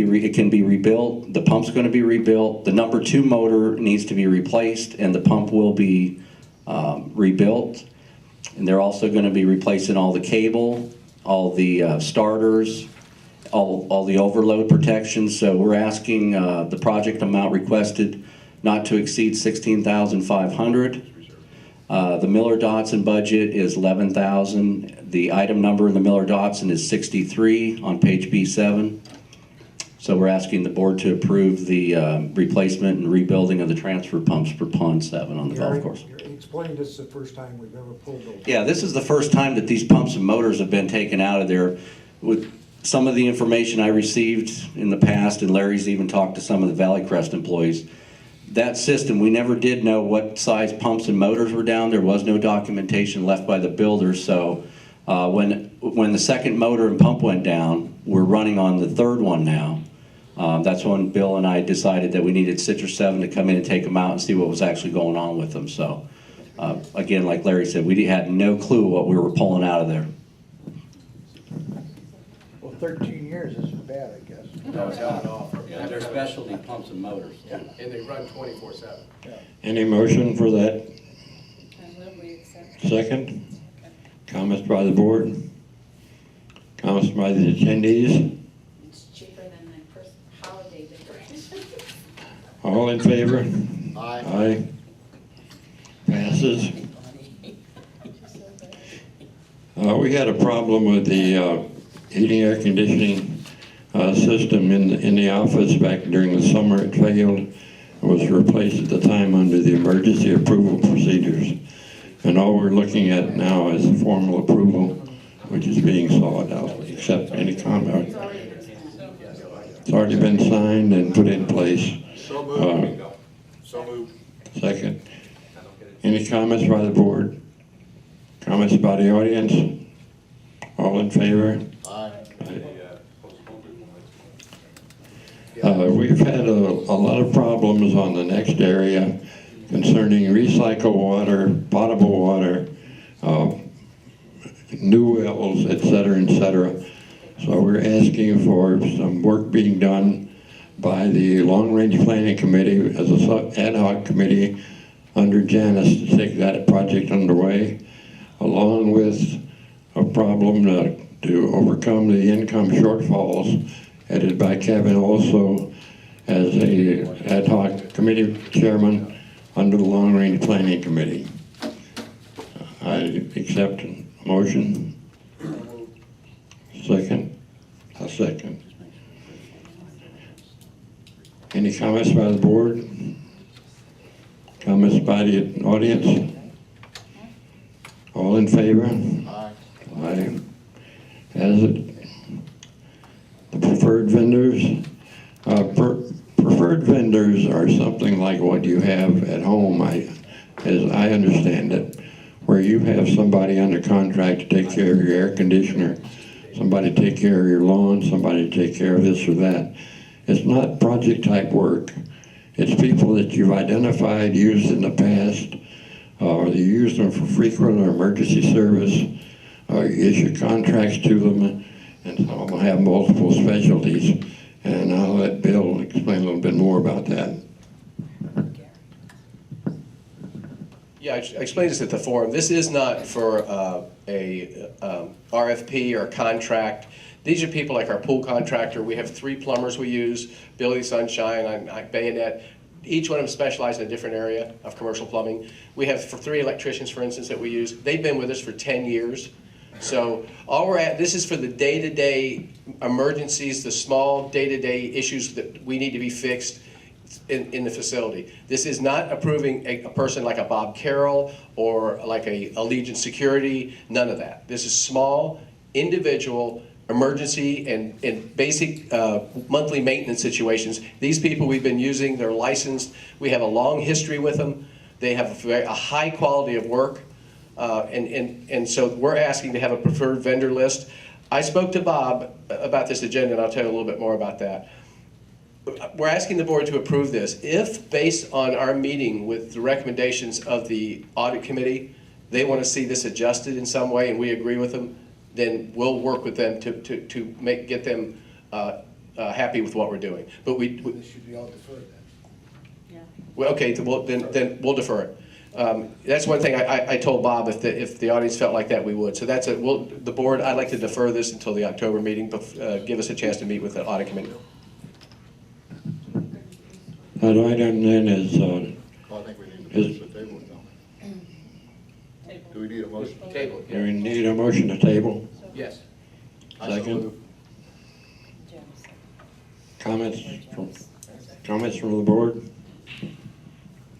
it can be rebuilt. The pump's going to be rebuilt. The number 2 motor needs to be replaced, and the pump will be rebuilt. And they're also going to be replacing all the cable, all the starters, all the overload protections. So we're asking the project amount requested not to exceed $16,500. The Miller-Dotson budget is $11,000. The item number in the Miller-Dotson is 63 on page B7. So we're asking the board to approve the replacement and rebuilding of the transfer pumps for Pond 7 on the golf course. Explain, this is the first time we've ever pulled those. Yeah, this is the first time that these pumps and motors have been taken out of there. With some of the information I received in the past, and Larry's even talked to some of the Valley Crest employees, that system, we never did know what size pumps and motors were down. There was no documentation left by the builders. So when the second motor and pump went down, we're running on the third one now. That's when Bill and I decided that we needed Citrus 7 to come in and take them out and see what was actually going on with them. So again, like Larry said, we had no clue what we were pulling out of there. Well, 13 years isn't bad, I guess. No, it's on and off. Yeah, they're specialty pumps and motors. Yeah, and they run 24/7. Yeah. Any motion for that? I will we accept. Second? Comments by the board? Comments by the attendees? It's cheaper than my first holiday decoration. All in favor? Aye. Aye. Passes. We had a problem with the heating air conditioning system in the office back during the summer. It failed. It was replaced at the time under the emergency approval procedures. And all we're looking at now is a formal approval, which is being sought out, except any comment. It's already been signed and put in place. So moved. So moved. Second. Any comments by the board? Comments by the audience? All in favor? Aye. We've had a lot of problems on the next area concerning recycled water, potable water, new wells, et cetera, So we're asking for some work being done by the Long Range Planning Committee as a ad hoc committee under Janice to take that project underway, along with a problem to overcome the income shortfalls, headed by Kevin also as a ad hoc committee chairman under the Long Range Planning Committee. I accept a motion. Second? A second. Any comments by the board? Comments by the audience? All in favor? Aye. Aye. Has it? The preferred vendors? Preferred vendors are something like what you have at home, as I understand it, where you have somebody under contract to take care of your air conditioner, somebody to take care of your lawn, somebody to take care of this or that. It's not project type work. It's people that you've identified, used in the past, or you use them for frequent or emergency service, or you issue contracts to them, and some of them have multiple specialties. And I'll let Bill explain a little bit more about that. Yeah, I explained this at the forum. This is not for a RFP or a contract. These are people like our pool contractor. We have 3 plumbers we use, Billy Sunshine, Bayonet. Each one of them specializes in a different area of commercial plumbing. We have 3 electricians, for instance, that we use. They've been with us for 10 years. So all we're at, this is for the day-to-day emergencies, the small day-to-day issues that we need to be fixed in the facility. This is not approving a person like a Bob Carroll or like a Allegiant Security, none of that. This is small, individual, emergency and basic monthly maintenance situations. These people we've been using, they're licensed. We have a long history with them. They have a high quality of work. And so we're asking to have a preferred vendor list. I spoke to Bob about this agenda, and I'll tell you a little bit more about that. We're asking the board to approve this. If, based on our meeting with the recommendations of the audit committee, they want to see this adjusted in some way and we agree with them, then we'll work with them to get them happy with what we're doing. But This should be all deferred then. Yeah. well, okay, then we'll defer it. That's one thing I told Bob, if the audience felt like that, we would. So that's it. The board, I'd like to defer this until the October meeting, but give us a chance to meet with the audit committee. That item then is, Well, I think we need to Is- push the table now. Do we need a motion? Table, do we need a motion to table? Yes. I so Second. move. Comments from the board?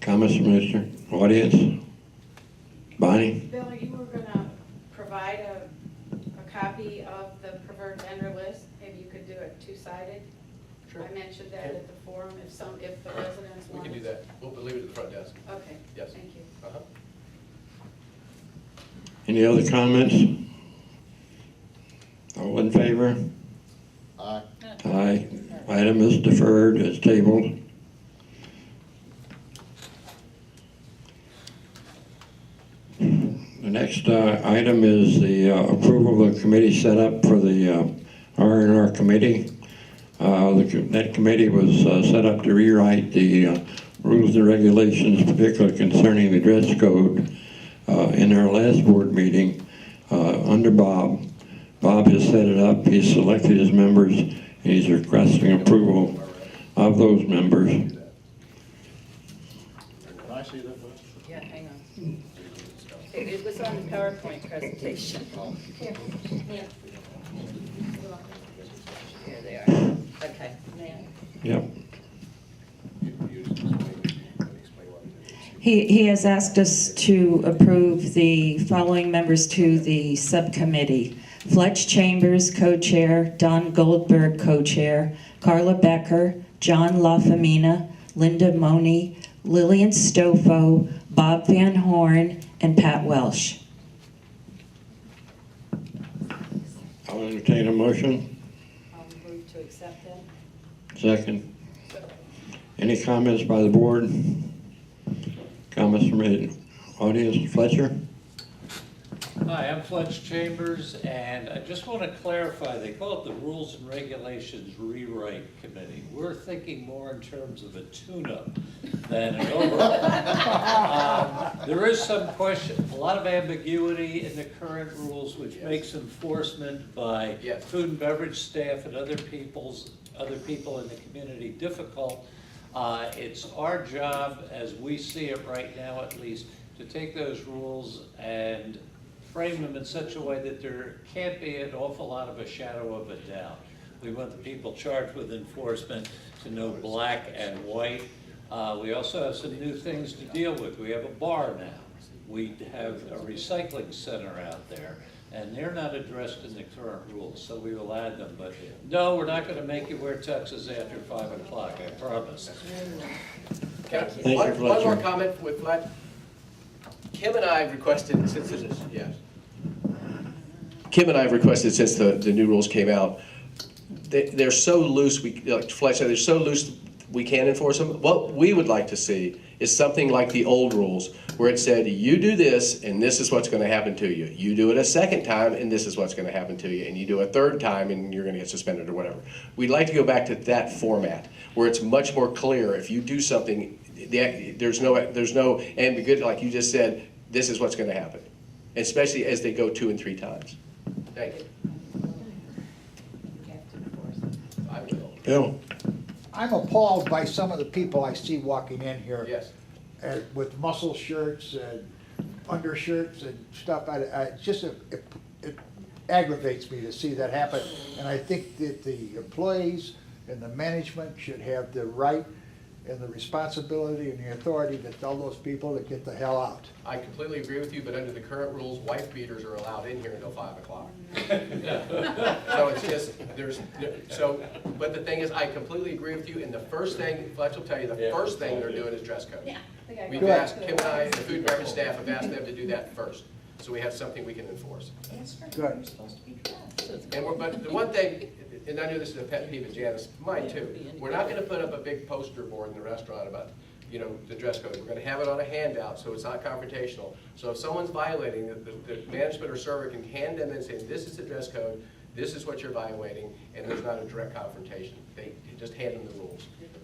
Comments from Mr. Audience? Bonnie? Bill, you were gonna provide a copy of the preferred vendor list, maybe you could do it two-sided? Sure. I mentioned that at the forum, if the residents We want. can do that. We'll leave it at the front desk. Okay, Yes. thank you. Uh-huh. Any other comments? All in favor? Aye. Aye. Item is deferred, it's tabled. The next item is the approval of the committee set up for the R&R committee. That committee was set up to rewrite the rules and regulations, particularly concerning the dress code. In our last board meeting, under Bob, Bob has set it up, he's selected his members, and he's requesting approval of those members. Can I see that list? Yeah, hang on. It was on the PowerPoint presentation. Here they are. Okay, man. Yep. He has asked us to approve the following members to the subcommittee. Fletch Chambers, co-chair, Don Goldberg, co-chair, Carla Becker, John LaFemina, Linda Money, Lillian Stofo, Bob Van Horn, and Pat Welsh. I'll entertain a motion. I'll move to accept them. Second. Any comments by the board? Comments from the audience? Fletcher? Hi, I'm Fletch Chambers, and I just want to clarify, they call it the Rules and Regulations Rewrite Committee. We're thinking more in terms of a tune-up than an overhaul. There is some question, a lot of ambiguity in the current rules, which makes enforcement by Yes. food and beverage staff and other people in the community difficult. It's our job, as we see it right now at least, to take those rules and frame them in such a way that there can't be an awful lot of a shadow of a doubt. We want the people charged with enforcement to know black and white. We also have some new things to deal with. We have a bar now. We have a recycling center out there, and they're not addressed in the current rules, so we will add them. But no, we're not going to make you wear tuxes after 5 o'clock, I promise. Thank you, One more Fletcher. comment with Fletch. Kim and I have requested, since the new rules came out, they're so loose, like Fletch said, they're so loose we can't enforce them. What we would like to see is something like the old rules, where it said, you do this, and this is what's gonna happen to you. You do it a second time, and this is what's gonna happen to you. And you do a third time, and you're gonna get suspended or whatever. We'd like to go back to that format, where it's much more clear. If you do something, there's no ambiguity, like you just said, this is what's gonna happen. Especially as they go 2 and 3 times. Thank you. I will. Bill? I'm appalled by some of the people I see walking in here. Yes. With muscle shirts and undershirts and stuff. It aggravates me to see that happen. And I think that the employees and the management should have the right and the responsibility and the authority to tell those people to get the hell out. I completely agree with you, but under the current rules, wife beaters are allowed in here until 5 o'clock. So it's just, but the thing is, I completely agree with you, and the first thing, Fletch will tell you, the first thing they're doing is dress code. Yeah. I think I We've got asked, it. Kim and I, and the food and beverage staff have asked them to do that first, so we have something we can enforce. Good. But the one thing, and I know this is a pet peeve of Janice, mine too, we're not gonna put up a big poster board in the restaurant about, the dress code. We're gonna have it on a handout, so it's not confrontational. So if someone's violating, the management or server can hand them in saying, this is the dress code, this is what you're evaluating, and there's not a direct confrontation. They just hand them the rules.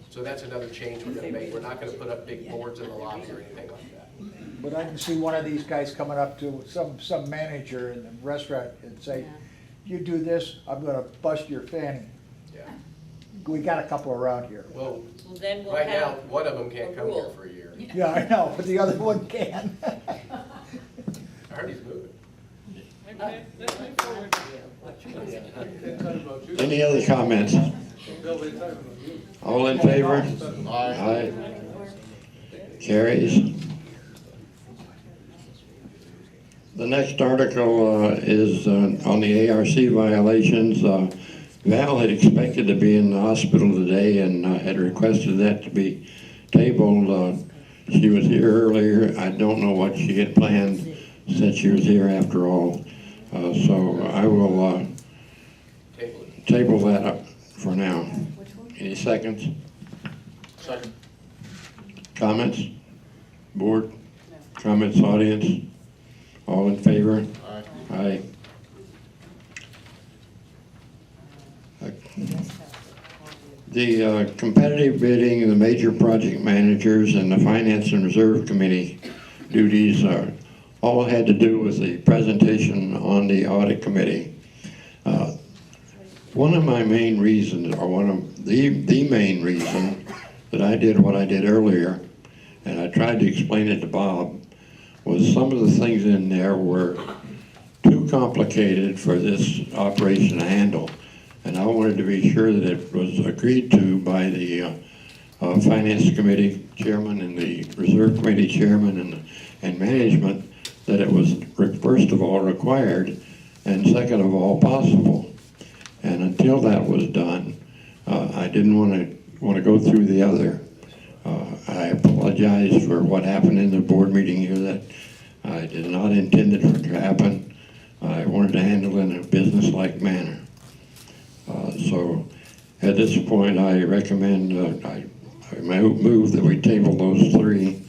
So that's another change we're gonna make. We're not gonna put up big boards in the lobby or anything like that. But I can see one of these guys coming up to some manager in the restaurant and say, you do this, I'm gonna bust your fanny. Yeah. We got a couple around here. Well, Well, then we'll right now, have one of them can't a come here rule. for a year. Yeah, I know, but the other one can. I heard he's moving. Let's move forward. Any other comments? All in favor? Aye. Carries. The next article is on the ARC violations. Val had expected to be in the hospital today and had requested that to be tabled. She was here earlier. I don't know what she had planned since she was here after all. So I will table that up for now. Any seconds? Second. Comments? Board? Comments, audience? All in favor? Aye. Aye. The competitive bidding and the major project managers and the Finance and Reserve Committee duties all had to do with the presentation on the audit committee. One of my main reasons, or one of the main reason that I did what I did earlier, and I tried to explain it to Bob, was some of the things in there were too complicated for this operation to handle. And I wanted to be sure that it was agreed to by the Finance Committee Chairman and the Reserve Committee Chairman and management, that it was first of all required and second of all possible. And until that was done, I didn't want to go through the other. I apologize for what happened in the board meeting here. That I did not intend it to happen. I wanted to handle it in a business-like manner. So at this point, I recommend, I move that we table those three,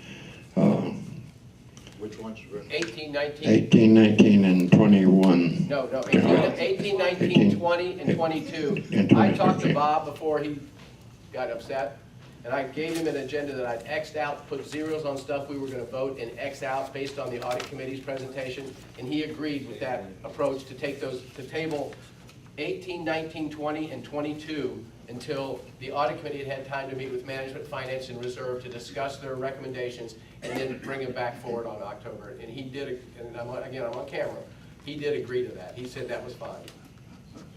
Which ones? 18, 19. 18, 19, and 21. No, 18, 19, 20, and 22. And I 20, talked to okay. Bob before he got upset, and I gave him an agenda that I'd X'd out, put zeros on stuff we were gonna vote, and X out based on the audit committee's presentation, and he agreed with that approach to take those, to table 18, 19, 20, and 22 until the audit committee had had time to meet with management, finance, and reserve to discuss their recommendations, and then bring them back forward on October. And he did, and I'm on camera, he did agree to that. He said that was fine.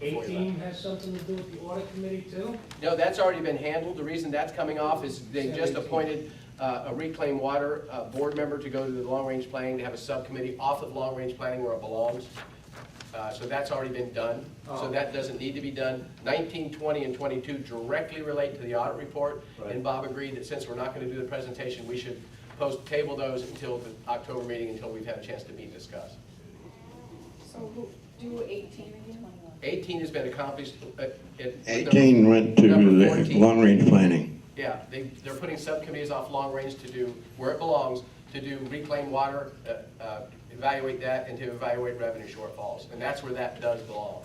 18 has something to do with the audit committee too? No, that's already been handled. The reason that's coming off is they just appointed a reclaimed water board member to go to the long-range planning, to have a subcommittee off of long-range planning where it belongs. So that's already been done. So that doesn't need to be done. 19, 20, and 22 directly relate to the audit report. And Bob agreed that since we're not going to do the presentation, we should table those until the October meeting, until we've had a chance to meet and discuss. So do 18 again? 18 has been accomplished. 18 went to Number the 14. long-range planning. Yeah, they're putting subcommittees off long range to do where it belongs, to do reclaim water, evaluate that, and to evaluate revenue shortfalls. And that's where that does belong,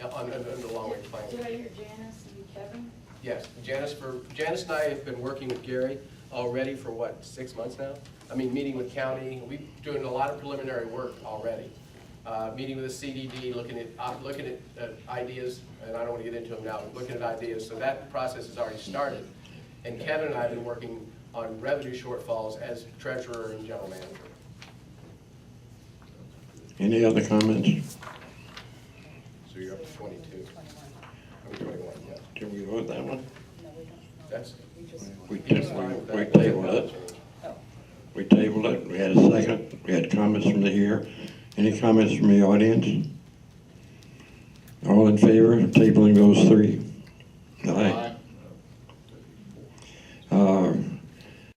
under long range Did planning. I hear Janice and Kevin? Yes, Janice and I have been working with Gary already for what, 6 months now? I mean, meeting with county, we're doing a lot of preliminary work already. Meeting with the CDD, looking at ideas, and I don't want to get into them now, but looking at ideas. So that process has already started. And Kevin and I have been working on revenue shortfalls as treasurer and general manager. Any other comments? So you're up to 22. I'm 21, yeah. Can we vote that one? That's, We he was fine with that. tabled it. We tabled it. We had a second. We had comments from the here. Any comments from the audience? All in favor of tabling those three? Aye.